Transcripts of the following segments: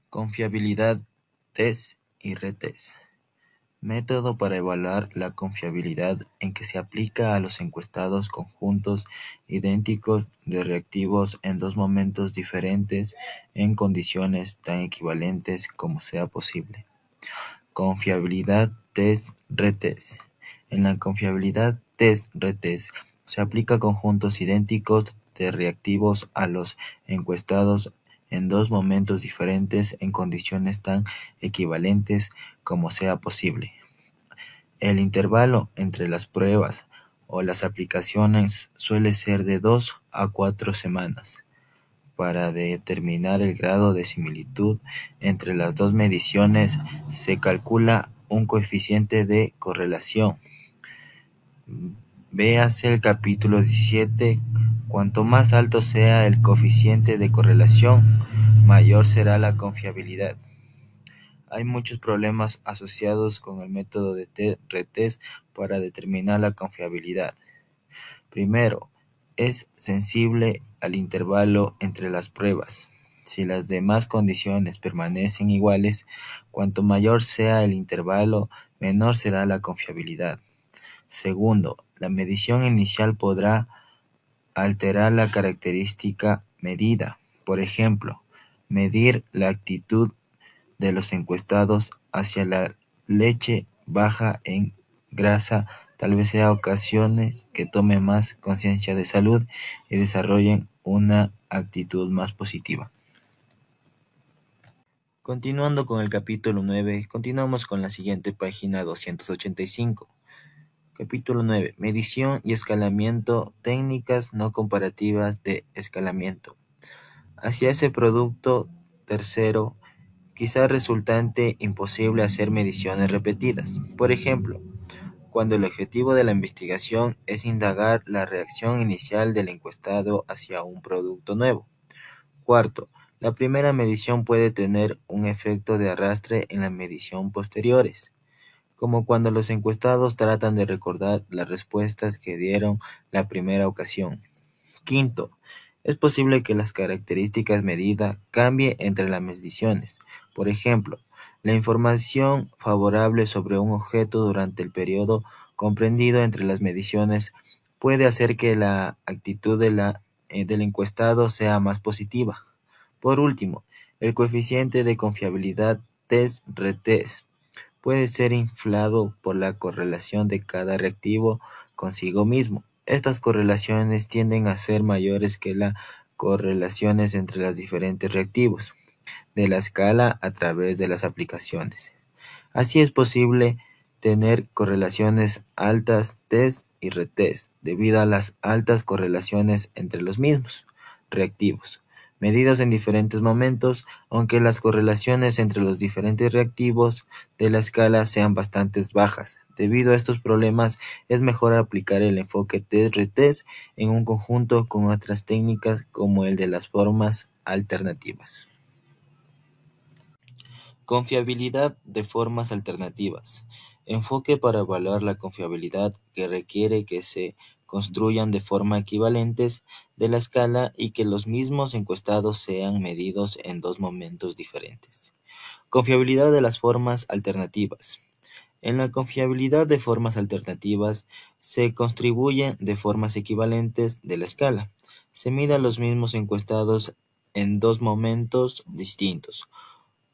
Confiabilidad, test y retest. Método para evaluar la confiabilidad en que se aplica a los encuestados conjuntos idénticos de reactivos en dos momentos diferentes en condiciones tan equivalentes como sea posible. Confiabilidad, test, retest. En la confiabilidad test-retest se aplica a conjuntos idénticos de reactivos a los encuestados en dos momentos diferentes en condiciones tan equivalentes como sea posible. El intervalo entre las pruebas o las aplicaciones suele ser de 2 a 4 semanas. Para determinar el grado de similitud entre las dos mediciones se calcula un coeficiente de correlación. Véase el capítulo 17. Cuanto más alto sea el coeficiente de correlación, mayor será la confiabilidad. Hay muchos problemas asociados con el método de retest para determinar la confiabilidad. Primero, es sensible al intervalo entre las pruebas. Si las demás condiciones permanecen iguales, cuanto mayor sea el intervalo, menor será la confiabilidad. Segundo, la medición inicial podrá alterar la característica medida. Por ejemplo, medir la actitud de los encuestados hacia la leche baja en grasa tal vez sea ocasiones que tomen más conciencia de salud y desarrollen una actitud más positiva. Continuando con el capítulo 9, continuamos con la siguiente página 285. Capítulo 9. Medición y escalamiento, técnicas no comparativas de escalamiento. Hacia ese producto tercero, quizá resultante imposible hacer mediciones repetidas. Por ejemplo, cuando el objetivo de la investigación es indagar la reacción inicial del encuestado hacia un producto nuevo. Cuarto, la primera medición puede tener un efecto de arrastre en la medición posteriores, como cuando los encuestados tratan de recordar las respuestas que dieron la primera ocasión. Quinto, es posible que las características medidas cambien entre las mediciones. Por ejemplo, la información favorable sobre un objeto durante el periodo comprendido entre las mediciones puede hacer que la actitud del encuestado sea más positiva. Por último, el coeficiente de confiabilidad test-retest puede ser inflado por la correlación de cada reactivo consigo mismo. Estas correlaciones tienden a ser mayores que las correlaciones entre los diferentes reactivos de la escala a través de las aplicaciones. Así es posible tener correlaciones altas test y retest debido a las altas correlaciones entre los mismos reactivos, medidos en diferentes momentos, aunque las correlaciones entre los diferentes reactivos de la escala sean bastante bajas. Debido a estos problemas, es mejor aplicar el enfoque test-retest en un conjunto con otras técnicas como el de las formas alternativas. Confiabilidad de formas alternativas. Enfoque para evaluar la confiabilidad que requiere que se construyan de forma equivalentes de la escala y que los mismos encuestados sean medidos en dos momentos diferentes. Confiabilidad de las formas alternativas. En la confiabilidad de formas alternativas se construyen de formas equivalentes de la escala. Se mide a los mismos encuestados en dos momentos distintos,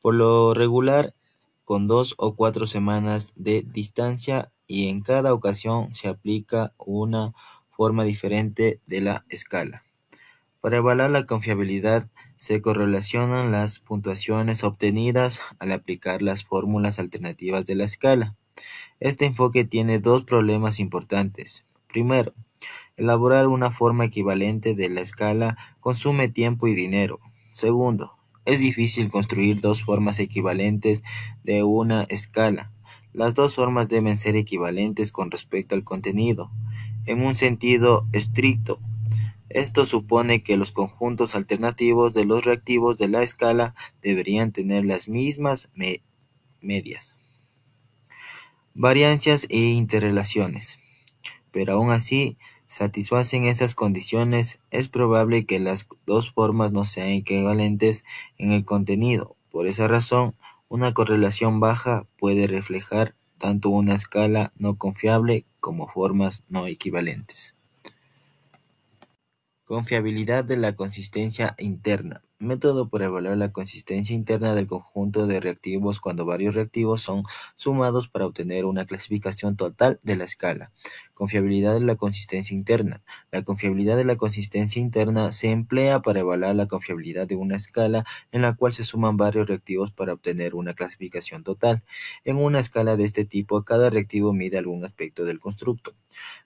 por lo regular con 2 o 4 semanas de distancia, y en cada ocasión se aplica una forma diferente de la escala. Para evaluar la confiabilidad se correlacionan las puntuaciones obtenidas al aplicar las fórmulas alternativas de la escala. Este enfoque tiene dos problemas importantes. Primero, elaborar una forma equivalente de la escala consume tiempo y dinero. Segundo, es difícil construir dos formas equivalentes de una escala. Las dos formas deben ser equivalentes con respecto al contenido, en un sentido estricto. Esto supone que los conjuntos alternativos de los reactivos de la escala deberían tener las mismas medias, variancias e interrelaciones, pero aún así satisfacen esas condiciones, es probable que las dos formas no sean equivalentes en el contenido. Por esa razón, una correlación baja puede reflejar tanto una escala no confiable como formas no equivalentes. Confiabilidad de la consistencia interna. Método para evaluar la consistencia interna del conjunto de reactivos cuando varios reactivos son sumados para obtener una clasificación total de la escala. Confiabilidad de la consistencia interna. La confiabilidad de la consistencia interna se emplea para evaluar la confiabilidad de una escala en la cual se suman varios reactivos para obtener una clasificación total. En una escala de este tipo, cada reactivo mide algún aspecto del constructo,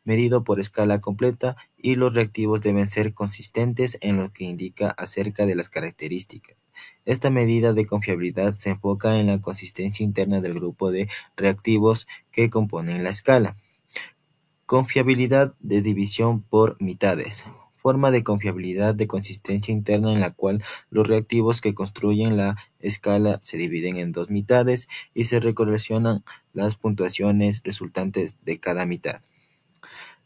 medido por escala completa, y los reactivos deben ser consistentes en lo que indica acerca de las características. Esta medida de confiabilidad se enfoca en la consistencia interna del grupo de reactivos que componen la escala. Confiabilidad de división por mitades. Forma de confiabilidad de consistencia interna en la cual los reactivos que construyen la escala se dividen en dos mitades y se correlacionan las puntuaciones resultantes de cada mitad.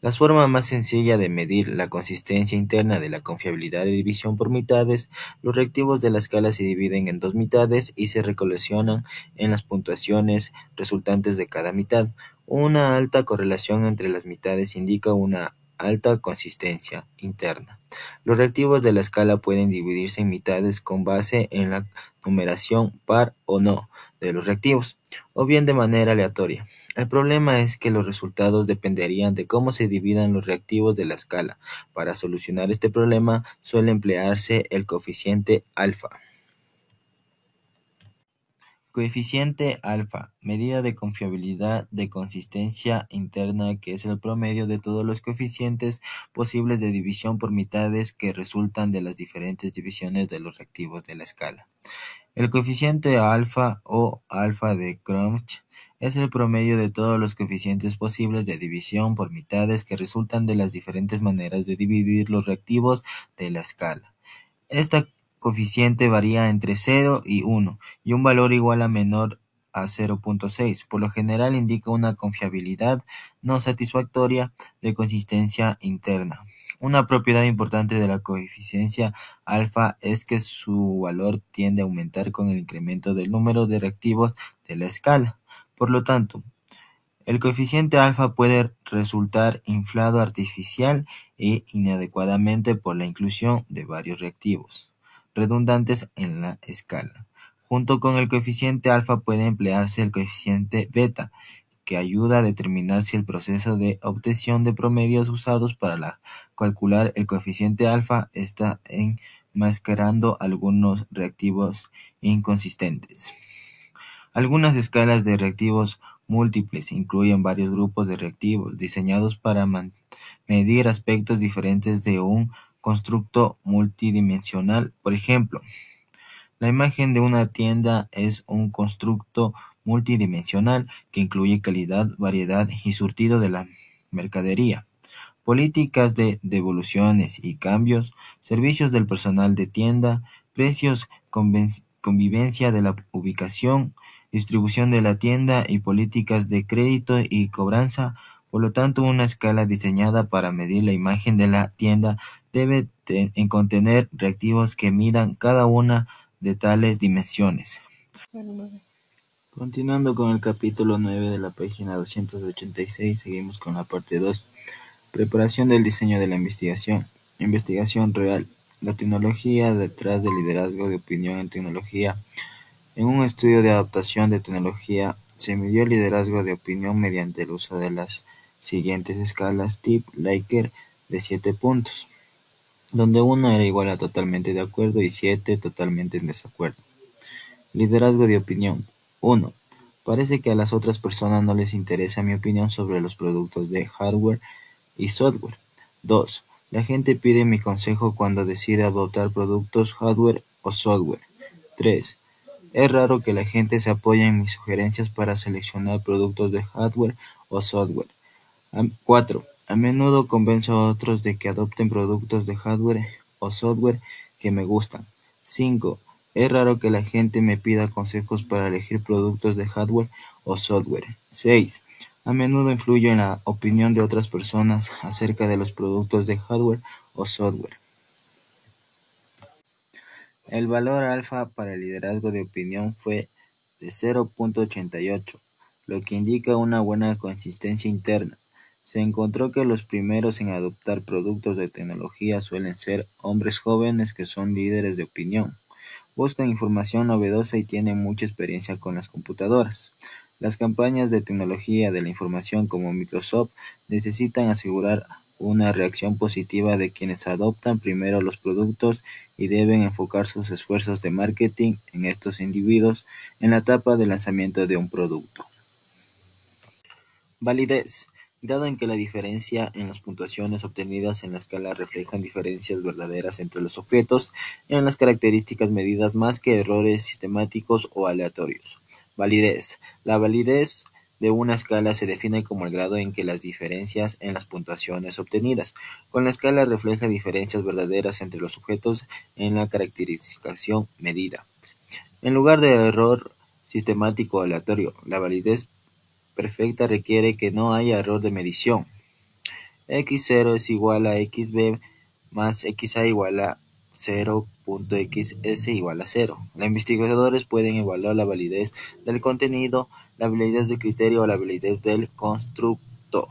La forma más sencilla de medir la consistencia interna de la confiabilidad de división por mitades: los reactivos de la escala se dividen en dos mitades y se correlacionan en las puntuaciones resultantes de cada mitad. Una alta correlación entre las mitades indica una alta consistencia interna. Los reactivos de la escala pueden dividirse en mitades con base en la numeración par o no de los reactivos, o bien de manera aleatoria. El problema es que los resultados dependerían de cómo se dividan los reactivos de la escala. Para solucionar este problema suele emplearse el coeficiente alfa. Coeficiente alfa, medida de confiabilidad de consistencia interna, que es el promedio de todos los coeficientes posibles de división por mitades que resultan de las diferentes divisiones de los reactivos de la escala. El coeficiente alfa o alfa de Cronch es el promedio de todos los coeficientes posibles de división por mitades que resultan de las diferentes maneras de dividir los reactivos de la escala. Esta coeficiente varía entre 0 y 1 y un valor igual a menor a 0.6. Por lo general indica una confiabilidad no satisfactoria de consistencia interna. Una propiedad importante de la coeficiencia alfa es que su valor tiende a aumentar con el incremento del número de reactivos de la escala. Por lo tanto, el coeficiente alfa puede resultar inflado artificial e inadecuadamente por la inclusión de varios reactivos redundantes en la escala. Junto con el coeficiente alfa puede emplearse el coeficiente beta, que ayuda a determinar si el proceso de obtención de promedios usados para calcular el coeficiente alfa está enmascarando algunos reactivos inconsistentes. Algunas escalas de reactivos múltiples incluyen varios grupos de reactivos diseñados para medir aspectos diferentes de un constructo multidimensional. Por ejemplo, la imagen de una tienda es un constructo multidimensional que incluye calidad, variedad y surtido de la mercadería, políticas de devoluciones y cambios, servicios del personal de tienda, precios, convivencia de la ubicación, distribución de la tienda y políticas de crédito y cobranza. Por lo tanto, una escala diseñada para medir la imagen de la tienda debe contener reactivos que midan cada una de tales dimensiones. Continuando con el capítulo 9 de la página 286, seguimos con la parte 2. Preparación del diseño de la investigación. Investigación real. La tecnología detrás del liderazgo de opinión en tecnología. En un estudio de adaptación de tecnología, se midió el liderazgo de opinión mediante el uso de las siguientes escalas TIP-Likert de 7 puntos, donde 1 era igual a totalmente de acuerdo y 7 totalmente en desacuerdo. Liderazgo de opinión. 1. Parece que a las otras personas no les interesa mi opinión sobre los productos de hardware y software. 2. La gente pide mi consejo cuando decide adoptar productos hardware o software. 3. Es raro que la gente se apoye en mis sugerencias para seleccionar productos de hardware o software. 4. A menudo convenzo a otros de que adopten productos de hardware o software que me gustan. 5. Es raro que la gente me pida consejos para elegir productos de hardware o software. 6. A menudo influye en la opinión de otras personas acerca de los productos de hardware o software. El valor alfa para el liderazgo de opinión fue de 0.88, lo que indica una buena consistencia interna. Se encontró que los primeros en adoptar productos de tecnología suelen ser hombres jóvenes que son líderes de opinión, buscan información novedosa y tienen mucha experiencia con las computadoras. Las campañas de tecnología de la información como Microsoft necesitan asegurar una reacción positiva de quienes adoptan primero los productos y deben enfocar sus esfuerzos de marketing en estos individuos en la etapa de lanzamiento de un producto. Validez: grado en que la diferencia en las puntuaciones obtenidas en la escala reflejan diferencias verdaderas entre los objetos en las características medidas más que errores sistemáticos o aleatorios. Validez: la validez de una escala se define como el grado en que las diferencias en las puntuaciones obtenidas con la escala refleja diferencias verdaderas entre los objetos en la caracterización medida. En lugar de error sistemático o aleatorio, la validez perfecta requiere que no haya error de medición. X0 es igual a xb más xa igual a 0.xs igual a 0. Los investigadores pueden evaluar la validez del contenido, la validez del criterio o la validez del constructo.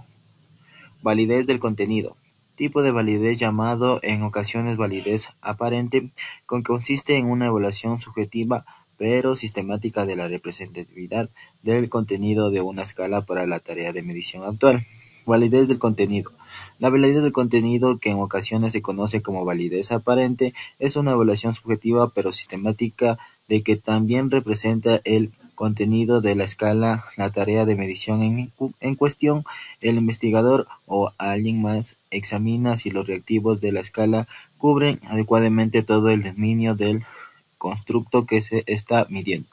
Validez del contenido. Tipo de validez llamado en ocasiones validez aparente, que consiste en una evaluación subjetiva pero sistemática de la representatividad del contenido de una escala para la tarea de medición actual. Validez del contenido. La validez del contenido, que en ocasiones se conoce como validez aparente, es una evaluación subjetiva pero sistemática de que también representa el contenido de la escala, la tarea de medición en cuestión. El investigador o alguien más examina si los reactivos de la escala cubren adecuadamente todo el dominio del constructo que se está midiendo.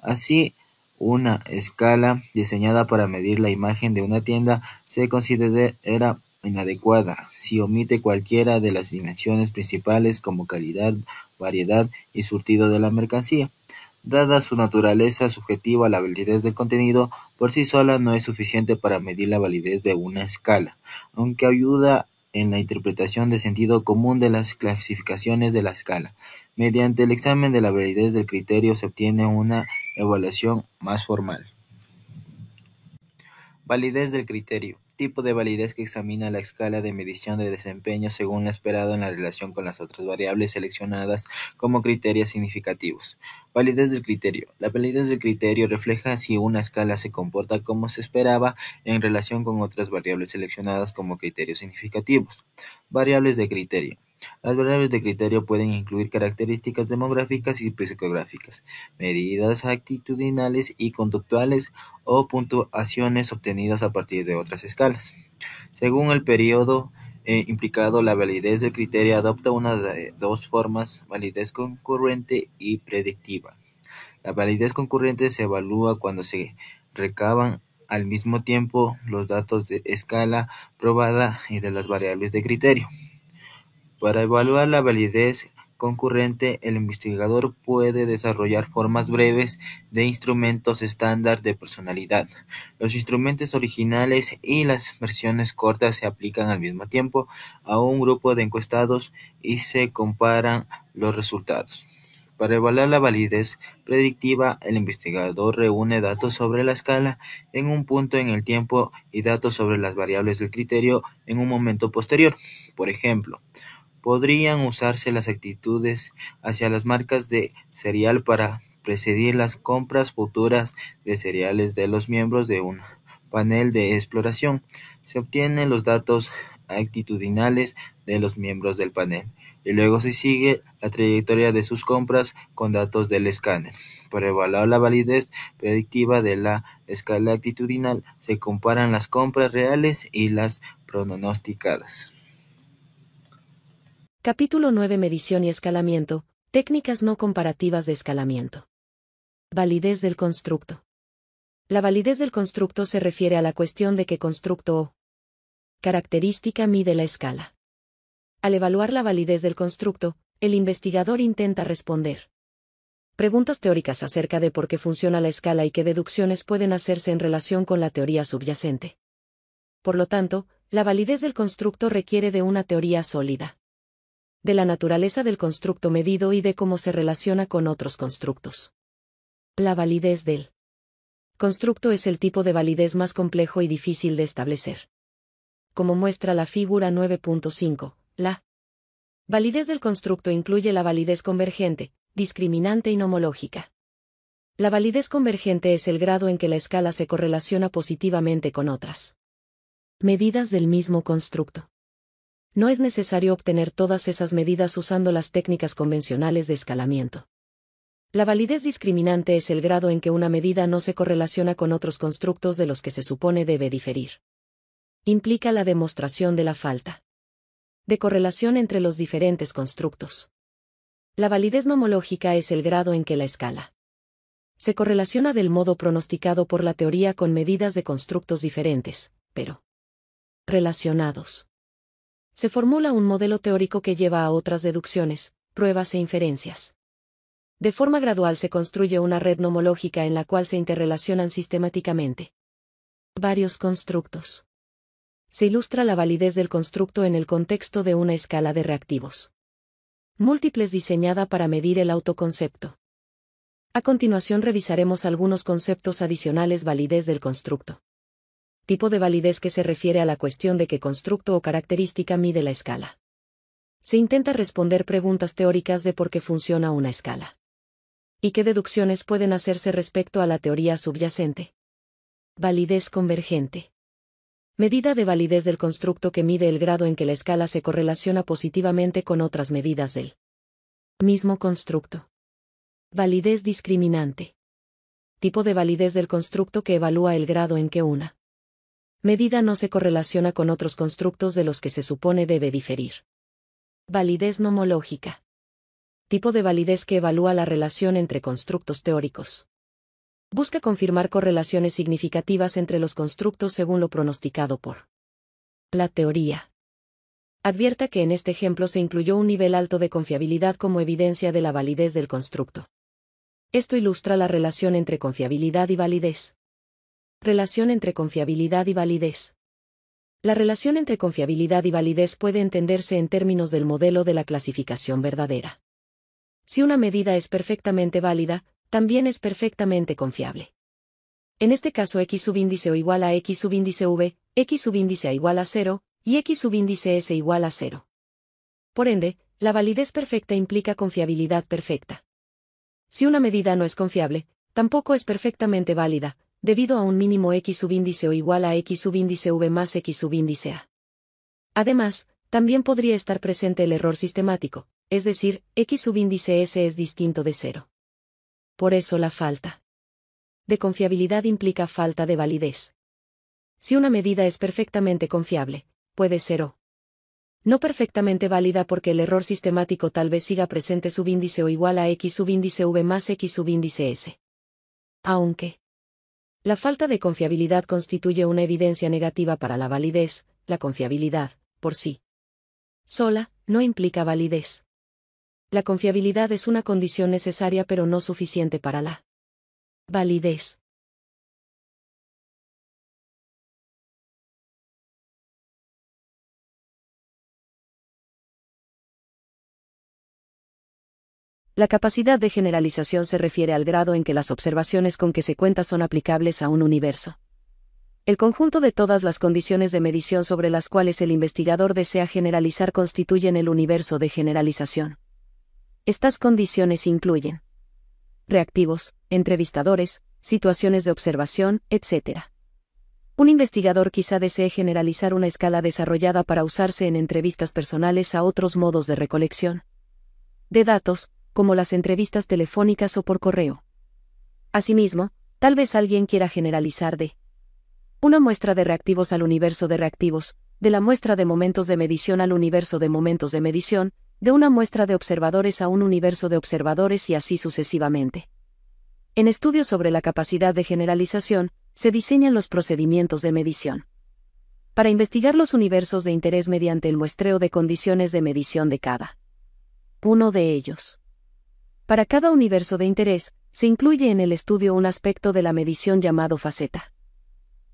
Así, una escala diseñada para medir la imagen de una tienda se considera inadecuada si omite cualquiera de las dimensiones principales como calidad, variedad y surtido de la mercancía. Dada su naturaleza subjetiva, la validez del contenido por sí sola no es suficiente para medir la validez de una escala, aunque ayuda en la interpretación de sentido común de las clasificaciones de la escala. Mediante el examen de la validez del criterio se obtiene una evaluación más formal. Validez del criterio. Tipo de validez que examina la escala de medición de desempeño según lo esperado en la relación con las otras variables seleccionadas como criterios significativos. Validez del criterio. La validez del criterio refleja si una escala se comporta como se esperaba en relación con otras variables seleccionadas como criterios significativos. Variables de criterio. Las variables de criterio pueden incluir características demográficas y psicográficas, medidas actitudinales y conductuales o puntuaciones obtenidas a partir de otras escalas. Según el periodo implicado, la validez del criterio adopta una de dos formas: validez concurrente y predictiva. La validez concurrente se evalúa cuando se recaban al mismo tiempo los datos de escala probada y de las variables de criterio. Para evaluar la validez concurrente, el investigador puede desarrollar formas breves de instrumentos estándar de personalidad. Los instrumentos originales y las versiones cortas se aplican al mismo tiempo a un grupo de encuestados y se comparan los resultados. Para evaluar la validez predictiva, el investigador reúne datos sobre la escala en un punto en el tiempo y datos sobre las variables del criterio en un momento posterior. Por ejemplo, podrían usarse las actitudes hacia las marcas de cereal para predecir las compras futuras de cereales de los miembros de un panel de exploración. Se obtienen los datos actitudinales de los miembros del panel, y luego se sigue la trayectoria de sus compras con datos del escáner. Para evaluar la validez predictiva de la escala actitudinal, se comparan las compras reales y las pronosticadas. Capítulo 9: Medición y escalamiento. Técnicas no comparativas de escalamiento. Validez del constructo. La validez del constructo se refiere a la cuestión de qué constructo o característica mide la escala. Al evaluar la validez del constructo, el investigador intenta responder: Preguntas teóricas acerca de por qué funciona la escala y qué deducciones pueden hacerse en relación con la teoría subyacente. Por lo tanto, la validez del constructo requiere de una teoría sólida, de la naturaleza del constructo medido y de cómo se relaciona con otros constructos. La validez del constructo es el tipo de validez más complejo y difícil de establecer. Como muestra la figura 9.5, la validez del constructo incluye la validez convergente, discriminante y nomológica. La validez convergente es el grado en que la escala se correlaciona positivamente con otras medidas del mismo constructo. No es necesario obtener todas esas medidas usando las técnicas convencionales de escalamiento. La validez discriminante es el grado en que una medida no se correlaciona con otros constructos de los que se supone debe diferir. Implica la demostración de la falta de correlación entre los diferentes constructos. La validez nomológica es el grado en que la escala se correlaciona del modo pronosticado por la teoría con medidas de constructos diferentes, pero relacionados. Se formula un modelo teórico que lleva a otras deducciones, pruebas e inferencias. De forma gradual se construye una red nomológica en la cual se interrelacionan sistemáticamente varios constructos. Se ilustra la validez del constructo en el contexto de una escala de reactivos múltiples diseñada para medir el autoconcepto. A continuación revisaremos algunos conceptos adicionales. Validez del constructo. Tipo de validez que se refiere a la cuestión de qué constructo o característica mide la escala. Se intenta responder preguntas teóricas de por qué funciona una escala y qué deducciones pueden hacerse respecto a la teoría subyacente. Validez convergente. Medida de validez del constructo que mide el grado en que la escala se correlaciona positivamente con otras medidas del mismo constructo. Validez discriminante. Tipo de validez del constructo que evalúa el grado en que una medida no se correlaciona con otros constructos de los que se supone debe diferir. Validez nomológica. Tipo de validez que evalúa la relación entre constructos teóricos. Busca confirmar correlaciones significativas entre los constructos según lo pronosticado por la teoría. Advierta que en este ejemplo se incluyó un nivel alto de confiabilidad como evidencia de la validez del constructo. Esto ilustra la relación entre confiabilidad y validez. Relación entre confiabilidad y validez. La relación entre confiabilidad y validez puede entenderse en términos del modelo de la clasificación verdadera. Si una medida es perfectamente válida, también es perfectamente confiable. En este caso X subíndice O igual a X subíndice V, X subíndice A igual a 0, y X subíndice S igual a 0. Por ende, la validez perfecta implica confiabilidad perfecta. Si una medida no es confiable, tampoco es perfectamente válida, debido a un mínimo X subíndice O igual a X subíndice V más X subíndice A. Además, también podría estar presente el error sistemático, es decir, X subíndice S es distinto de 0. Por eso la falta de confiabilidad implica falta de validez. Si una medida es perfectamente confiable, puede ser o no perfectamente válida porque el error sistemático tal vez siga presente subíndice O igual a X subíndice V más X subíndice S. Aunque la falta de confiabilidad constituye una evidencia negativa para la validez, la confiabilidad, por sí sola, no implica validez. La confiabilidad es una condición necesaria pero no suficiente para la validez. La capacidad de generalización se refiere al grado en que las observaciones con que se cuenta son aplicables a un universo. El conjunto de todas las condiciones de medición sobre las cuales el investigador desea generalizar constituyen el universo de generalización. Estas condiciones incluyen reactivos, entrevistadores, situaciones de observación, etc. Un investigador quizá desee generalizar una escala desarrollada para usarse en entrevistas personales a otros modos de recolección de datos, como las entrevistas telefónicas o por correo. Asimismo, tal vez alguien quiera generalizar de una muestra de reactivos al universo de reactivos, de la muestra de momentos de medición al universo de momentos de medición, de una muestra de observadores a un universo de observadores y así sucesivamente. En estudios sobre la capacidad de generalización, se diseñan los procedimientos de medición para investigar los universos de interés mediante el muestreo de condiciones de medición de cada uno de ellos. Para cada universo de interés, se incluye en el estudio un aspecto de la medición llamado faceta.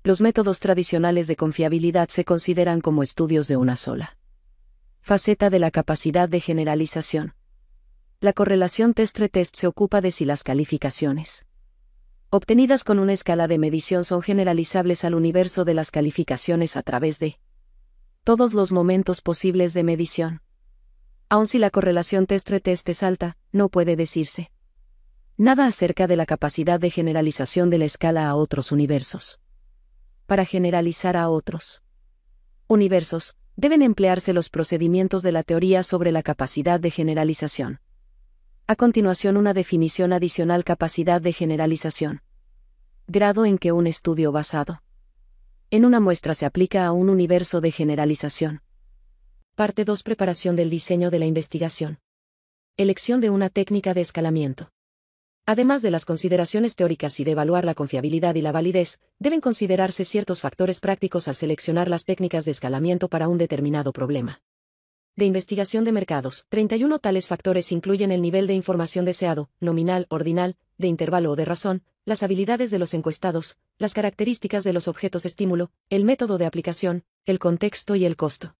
Los métodos tradicionales de confiabilidad se consideran como estudios de una sola faceta de la capacidad de generalización. La correlación test-retest se ocupa de si las calificaciones obtenidas con una escala de medición son generalizables al universo de las calificaciones a través de todos los momentos posibles de medición. Aun si la correlación test-retest es alta, no puede decirse nada acerca de la capacidad de generalización de la escala a otros universos. Para generalizar a otros universos, deben emplearse los procedimientos de la teoría sobre la capacidad de generalización. A continuación, una definición adicional: capacidad de generalización. Grado en que un estudio basado en una muestra se aplica a un universo de generalización. Parte 2. Preparación del diseño de la investigación. Elección de una técnica de escalamiento. Además de las consideraciones teóricas y de evaluar la confiabilidad y la validez, deben considerarse ciertos factores prácticos al seleccionar las técnicas de escalamiento para un determinado problema. De investigación de mercados, 31 tales factores incluyen el nivel de información deseado, nominal, ordinal, de intervalo o de razón, las habilidades de los encuestados, las características de los objetos estímulo, el método de aplicación, el contexto y el costo.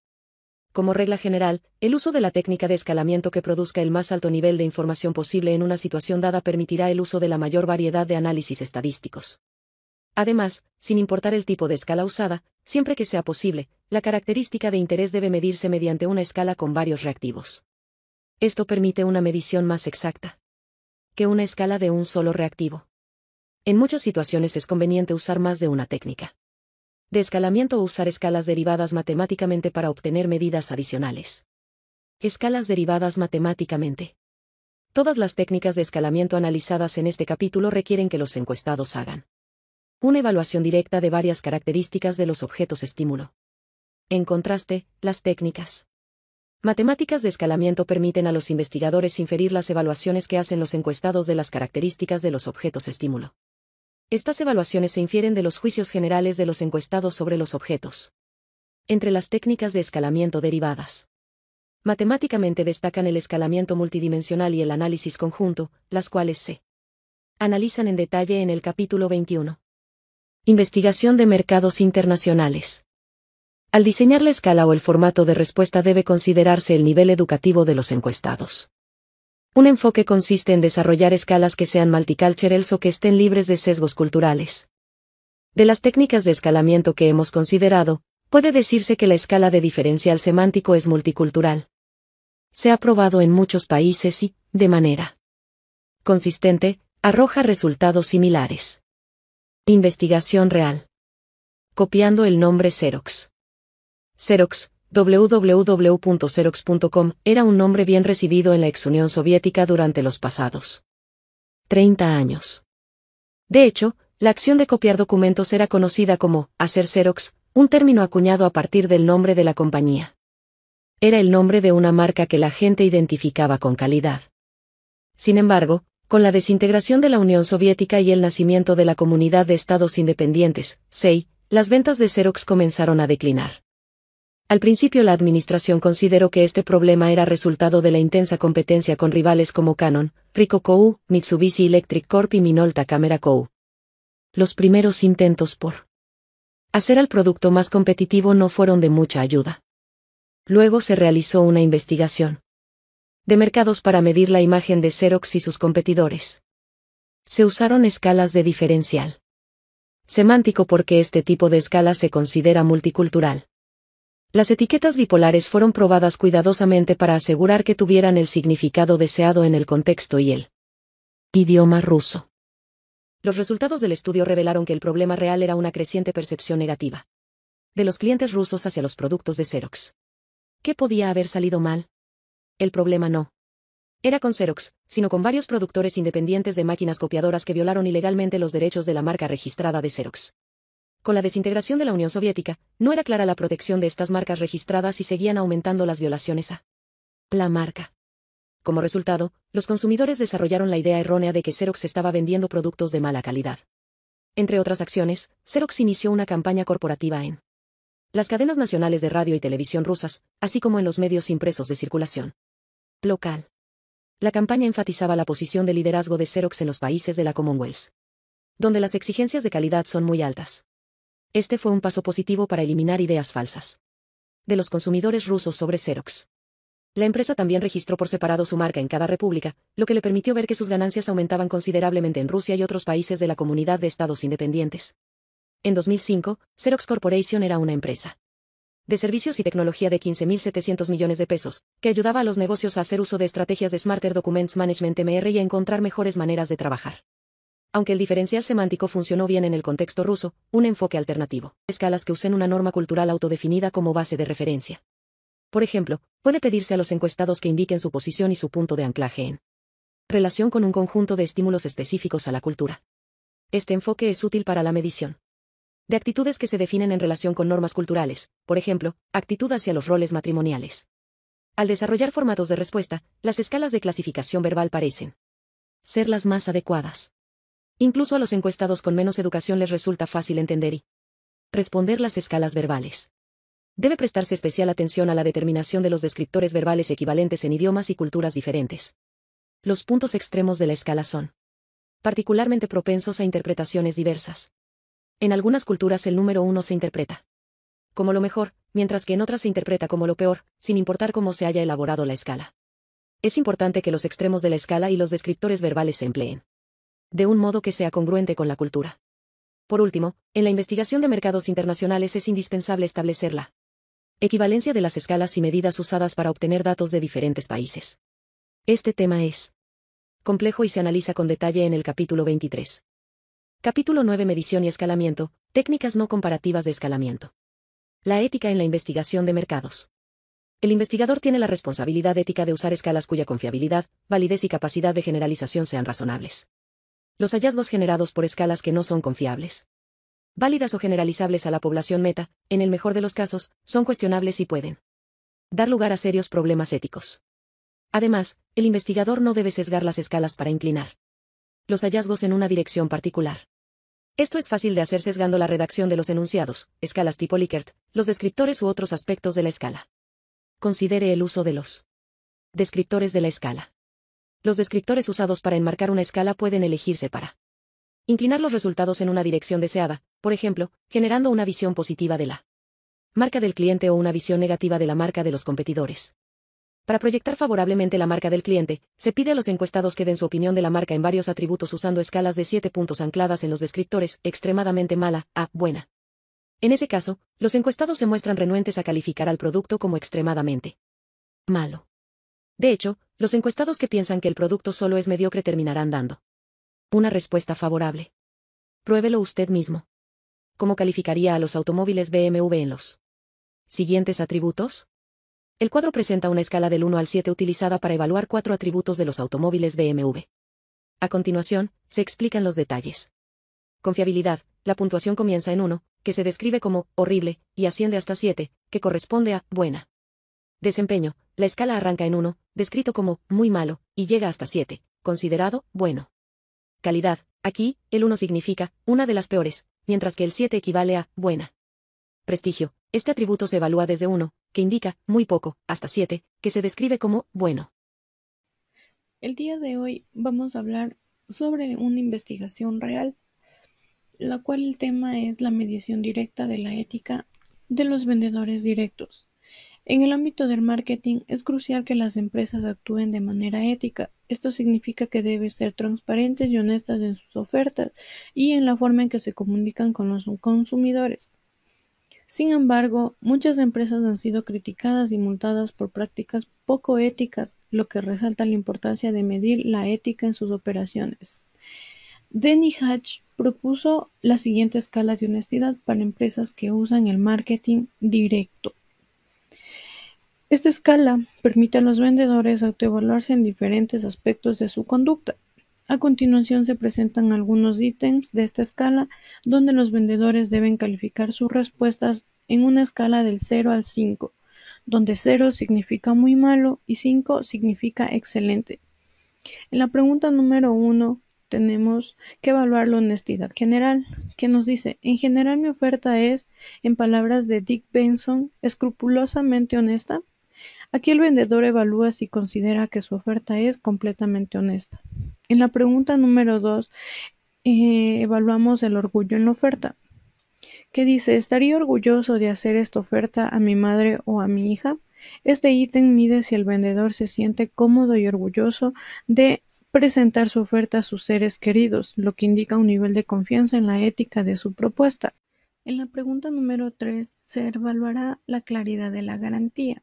Como regla general, el uso de la técnica de escalamiento que produzca el más alto nivel de información posible en una situación dada permitirá el uso de la mayor variedad de análisis estadísticos. Además, sin importar el tipo de escala usada, siempre que sea posible, la característica de interés debe medirse mediante una escala con varios reactivos. Esto permite una medición más exacta que una escala de un solo reactivo. En muchas situaciones es conveniente usar más de una técnica de escalamiento o usar escalas derivadas matemáticamente para obtener medidas adicionales. Escalas derivadas matemáticamente. Todas las técnicas de escalamiento analizadas en este capítulo requieren que los encuestados hagan una evaluación directa de varias características de los objetos estímulo. En contraste, las técnicas matemáticas de escalamiento permiten a los investigadores inferir las evaluaciones que hacen los encuestados de las características de los objetos estímulo. Estas evaluaciones se infieren de los juicios generales de los encuestados sobre los objetos. Entre las técnicas de escalamiento derivadas, matemáticamente destacan el escalamiento multidimensional y el análisis conjunto, las cuales se analizan en detalle en el capítulo 21. Investigación de mercados internacionales. Al diseñar la escala o el formato de respuesta debe considerarse el nivel educativo de los encuestados. Un enfoque consiste en desarrollar escalas que sean multiculturales o que estén libres de sesgos culturales. De las técnicas de escalamiento que hemos considerado, puede decirse que la escala de diferencial semántico es multicultural. Se ha probado en muchos países y, de manera consistente, arroja resultados similares. Investigación real. Copiando el nombre Xerox. Xerox, www.xerox.com, era un nombre bien recibido en la ex Unión Soviética durante los pasados 30 años. De hecho, la acción de copiar documentos era conocida como hacer Xerox, un término acuñado a partir del nombre de la compañía. Era el nombre de una marca que la gente identificaba con calidad. Sin embargo, con la desintegración de la Unión Soviética y el nacimiento de la Comunidad de Estados Independientes, CEI, las ventas de Xerox comenzaron a declinar. Al principio la administración consideró que este problema era resultado de la intensa competencia con rivales como Canon, Ricoh Co., Mitsubishi Electric Corp y Minolta Camera Co. Los primeros intentos por hacer al producto más competitivo no fueron de mucha ayuda. Luego se realizó una investigación de mercados para medir la imagen de Xerox y sus competidores. Se usaron escalas de diferencial semántico porque este tipo de escala se considera multicultural. Las etiquetas bipolares fueron probadas cuidadosamente para asegurar que tuvieran el significado deseado en el contexto y el idioma ruso. Los resultados del estudio revelaron que el problema real era una creciente percepción negativa de los clientes rusos hacia los productos de Xerox. ¿Qué podía haber salido mal? El problema no era con Xerox, sino con varios productores independientes de máquinas copiadoras que violaron ilegalmente los derechos de la marca registrada de Xerox. Con la desintegración de la Unión Soviética, no era clara la protección de estas marcas registradas y seguían aumentando las violaciones a la marca. Como resultado, los consumidores desarrollaron la idea errónea de que Xerox estaba vendiendo productos de mala calidad. Entre otras acciones, Xerox inició una campaña corporativa en las cadenas nacionales de radio y televisión rusas, así como en los medios impresos de circulación local. La campaña enfatizaba la posición de liderazgo de Xerox en los países de la Commonwealth, donde las exigencias de calidad son muy altas. Este fue un paso positivo para eliminar ideas falsas de los consumidores rusos sobre Xerox. La empresa también registró por separado su marca en cada república, lo que le permitió ver que sus ganancias aumentaban considerablemente en Rusia y otros países de la Comunidad de Estados Independientes. En 2005, Xerox Corporation era una empresa de servicios y tecnología de 15.700 millones de pesos, que ayudaba a los negocios a hacer uso de estrategias de Smarter Documents Management MR y a encontrar mejores maneras de trabajar. Aunque el diferencial semántico funcionó bien en el contexto ruso, un enfoque alternativo. Escalas que usen una norma cultural autodefinida como base de referencia. Por ejemplo, puede pedirse a los encuestados que indiquen su posición y su punto de anclaje en relación con un conjunto de estímulos específicos a la cultura. Este enfoque es útil para la medición de actitudes que se definen en relación con normas culturales, por ejemplo, actitud hacia los roles matrimoniales. Al desarrollar formatos de respuesta, las escalas de clasificación verbal parecen ser las más adecuadas. Incluso a los encuestados con menos educación les resulta fácil entender y responder las escalas verbales. Debe prestarse especial atención a la determinación de los descriptores verbales equivalentes en idiomas y culturas diferentes. Los puntos extremos de la escala son particularmente propensos a interpretaciones diversas. En algunas culturas el número 1 se interpreta como lo mejor, mientras que en otras se interpreta como lo peor, sin importar cómo se haya elaborado la escala. Es importante que los extremos de la escala y los descriptores verbales se empleen de un modo que sea congruente con la cultura. Por último, en la investigación de mercados internacionales es indispensable establecer la equivalencia de las escalas y medidas usadas para obtener datos de diferentes países. Este tema es complejo y se analiza con detalle en el capítulo 23. Capítulo 9. Medición y escalamiento, técnicas no comparativas de escalamiento. La ética en la investigación de mercados. El investigador tiene la responsabilidad ética de usar escalas cuya confiabilidad, validez y capacidad de generalización sean razonables. Los hallazgos generados por escalas que no son confiables, válidas o generalizables a la población meta, en el mejor de los casos, son cuestionables y pueden dar lugar a serios problemas éticos. Además, el investigador no debe sesgar las escalas para inclinar los hallazgos en una dirección particular. Esto es fácil de hacer sesgando la redacción de los enunciados, escalas tipo Likert, los descriptores u otros aspectos de la escala. Considere el uso de los descriptores de la escala. Los descriptores usados para enmarcar una escala pueden elegirse para inclinar los resultados en una dirección deseada, por ejemplo, generando una visión positiva de la marca del cliente o una visión negativa de la marca de los competidores. Para proyectar favorablemente la marca del cliente, se pide a los encuestados que den su opinión de la marca en varios atributos usando escalas de 7 puntos ancladas en los descriptores, extremadamente mala, a buena. En ese caso, los encuestados se muestran renuentes a calificar al producto como extremadamente malo. De hecho, los encuestados que piensan que el producto solo es mediocre terminarán dando una respuesta favorable. Pruébelo usted mismo. ¿Cómo calificaría a los automóviles BMW en los siguientes atributos? El cuadro presenta una escala del 1 al 7 utilizada para evaluar 4 atributos de los automóviles BMW. A continuación, se explican los detalles. Confiabilidad, la puntuación comienza en 1, que se describe como horrible, y asciende hasta 7, que corresponde a buena. Desempeño, la escala arranca en 1, descrito como muy malo, y llega hasta 7, considerado bueno. Calidad, aquí, el 1 significa una de las peores, mientras que el 7 equivale a buena. Prestigio, este atributo se evalúa desde 1, que indica muy poco, hasta 7, que se describe como bueno. El día de hoy vamos a hablar sobre una investigación real, la cual el tema es la medición directa de la ética de los vendedores directos. En el ámbito del marketing es crucial que las empresas actúen de manera ética. Esto significa que deben ser transparentes y honestas en sus ofertas y en la forma en que se comunican con los consumidores. Sin embargo, muchas empresas han sido criticadas y multadas por prácticas poco éticas, lo que resalta la importancia de medir la ética en sus operaciones. Denny Hatch propuso la siguiente escala de honestidad para empresas que usan el marketing directo. Esta escala permite a los vendedores autoevaluarse en diferentes aspectos de su conducta. A continuación se presentan algunos ítems de esta escala donde los vendedores deben calificar sus respuestas en una escala del 0 al 5, donde 0 significa muy malo y 5 significa excelente. En la pregunta número 1 tenemos que evaluar la honestidad general, que nos dice, en general mi oferta es, en palabras de Dick Benson, escrupulosamente honesta. Aquí el vendedor evalúa si considera que su oferta es completamente honesta. En la pregunta número 2, evaluamos el orgullo en la oferta, que dice: ¿estaría orgulloso de hacer esta oferta a mi madre o a mi hija? Este ítem mide si el vendedor se siente cómodo y orgulloso de presentar su oferta a sus seres queridos, lo que indica un nivel de confianza en la ética de su propuesta. En la pregunta número 3 se evaluará la claridad de la garantía,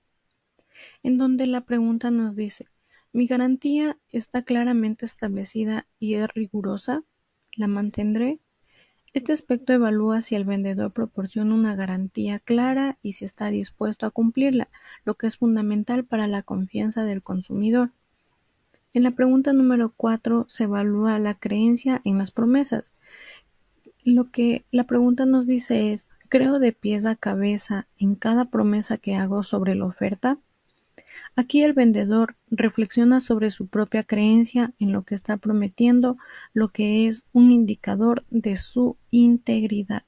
en donde la pregunta nos dice: ¿mi garantía está claramente establecida y es rigurosa? ¿La mantendré? Este aspecto evalúa si el vendedor proporciona una garantía clara y si está dispuesto a cumplirla, lo que es fundamental para la confianza del consumidor. En la pregunta número 4 se evalúa la creencia en las promesas. Lo que la pregunta nos dice es: ¿creo de pies a cabeza en cada promesa que hago sobre la oferta? Aquí el vendedor reflexiona sobre su propia creencia en lo que está prometiendo, lo que es un indicador de su integridad.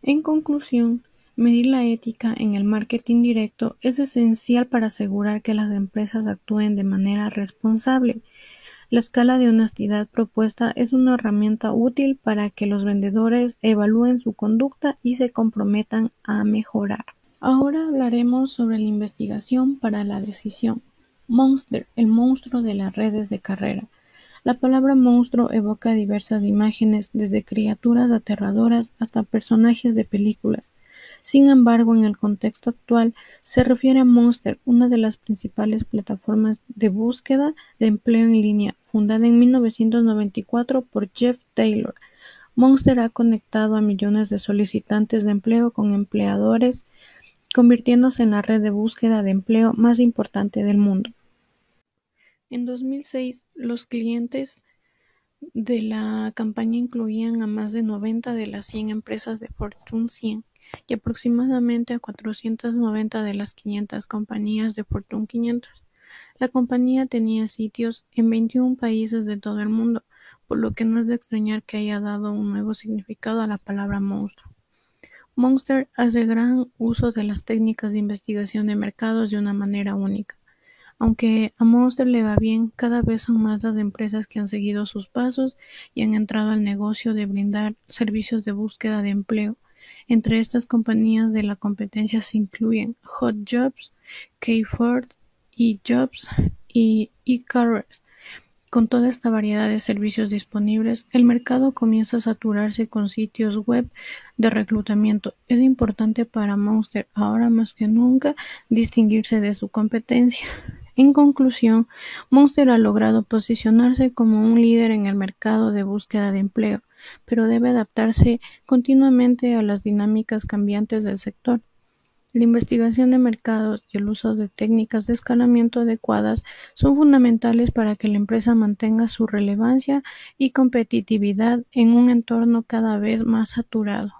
En conclusión, medir la ética en el marketing directo es esencial para asegurar que las empresas actúen de manera responsable. La escala de honestidad propuesta es una herramienta útil para que los vendedores evalúen su conducta y se comprometan a mejorar. Ahora hablaremos sobre la investigación para la decisión. Monster, el monstruo de las redes de carrera. La palabra monstruo evoca diversas imágenes, desde criaturas aterradoras hasta personajes de películas. Sin embargo, en el contexto actual, se refiere a Monster, una de las principales plataformas de búsqueda de empleo en línea, fundada en 1994 por Jeff Taylor. Monster ha conectado a millones de solicitantes de empleo con empleadores, convirtiéndose en la red de búsqueda de empleo más importante del mundo. En 2006, los clientes de la campaña incluían a más de 90 de las 100 empresas de Fortune 100 y aproximadamente a 490 de las 500 compañías de Fortune 500. La compañía tenía sitios en 21 países de todo el mundo, por lo que no es de extrañar que haya dado un nuevo significado a la palabra monstruo. Monster hace gran uso de las técnicas de investigación de mercados de una manera única. Aunque a Monster le va bien, cada vez son más las empresas que han seguido sus pasos y han entrado al negocio de brindar servicios de búsqueda de empleo. Entre estas compañías de la competencia se incluyen HotJobs, Kforce, eJobs y eCareers. Con toda esta variedad de servicios disponibles, el mercado comienza a saturarse con sitios web de reclutamiento. Es importante para Monster, ahora más que nunca, distinguirse de su competencia. En conclusión, Monster ha logrado posicionarse como un líder en el mercado de búsqueda de empleo, pero debe adaptarse continuamente a las dinámicas cambiantes del sector. La investigación de mercados y el uso de técnicas de escalamiento adecuadas son fundamentales para que la empresa mantenga su relevancia y competitividad en un entorno cada vez más saturado.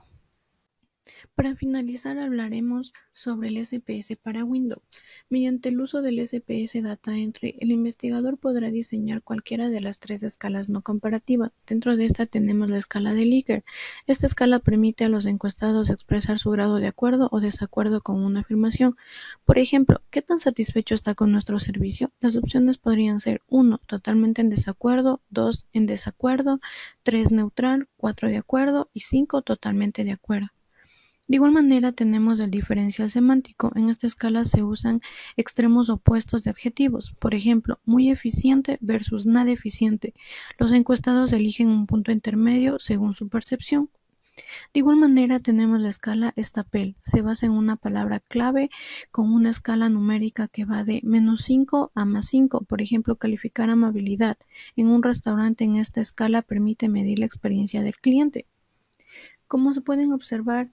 Para finalizar, hablaremos sobre el SPS para Windows. Mediante el uso del SPS Data Entry, el investigador podrá diseñar cualquiera de las 3 escalas no comparativas. Dentro de esta tenemos la escala de Likert. Esta escala permite a los encuestados expresar su grado de acuerdo o desacuerdo con una afirmación. Por ejemplo, ¿qué tan satisfecho está con nuestro servicio? Las opciones podrían ser 1, totalmente en desacuerdo, 2, en desacuerdo, 3, neutral, 4, de acuerdo y 5, totalmente de acuerdo. De igual manera tenemos el diferencial semántico. En esta escala se usan extremos opuestos de adjetivos. Por ejemplo, muy eficiente versus nada eficiente. Los encuestados eligen un punto intermedio según su percepción. De igual manera tenemos la escala Stapel. Se basa en una palabra clave con una escala numérica que va de -5 a +5. Por ejemplo, calificar amabilidad. En un restaurante en esta escala permite medir la experiencia del cliente. Como se pueden observar,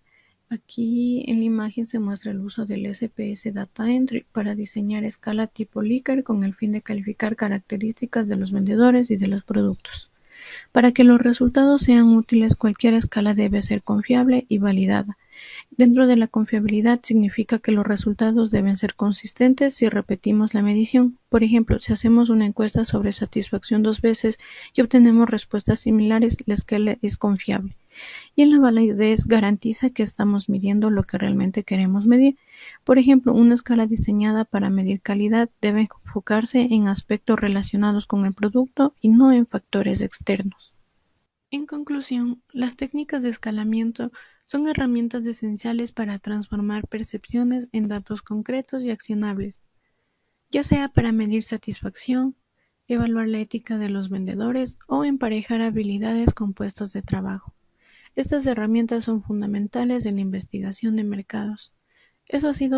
aquí en la imagen se muestra el uso del SPS Data Entry para diseñar escala tipo Likert con el fin de calificar características de los vendedores y de los productos. Para que los resultados sean útiles, cualquier escala debe ser confiable y validada. Dentro de la confiabilidad significa que los resultados deben ser consistentes si repetimos la medición. Por ejemplo, si hacemos una encuesta sobre satisfacción 2 veces y obtenemos respuestas similares, la escala es confiable. y en la validez garantiza que estamos midiendo lo que realmente queremos medir. Por ejemplo, una escala diseñada para medir calidad debe enfocarse en aspectos relacionados con el producto y no en factores externos. En conclusión, las técnicas de escalamiento son herramientas esenciales para transformar percepciones en datos concretos y accionables, ya sea para medir satisfacción, evaluar la ética de los vendedores o emparejar habilidades con puestos de trabajo. Estas herramientas son fundamentales en la investigación de mercados. Eso ha sido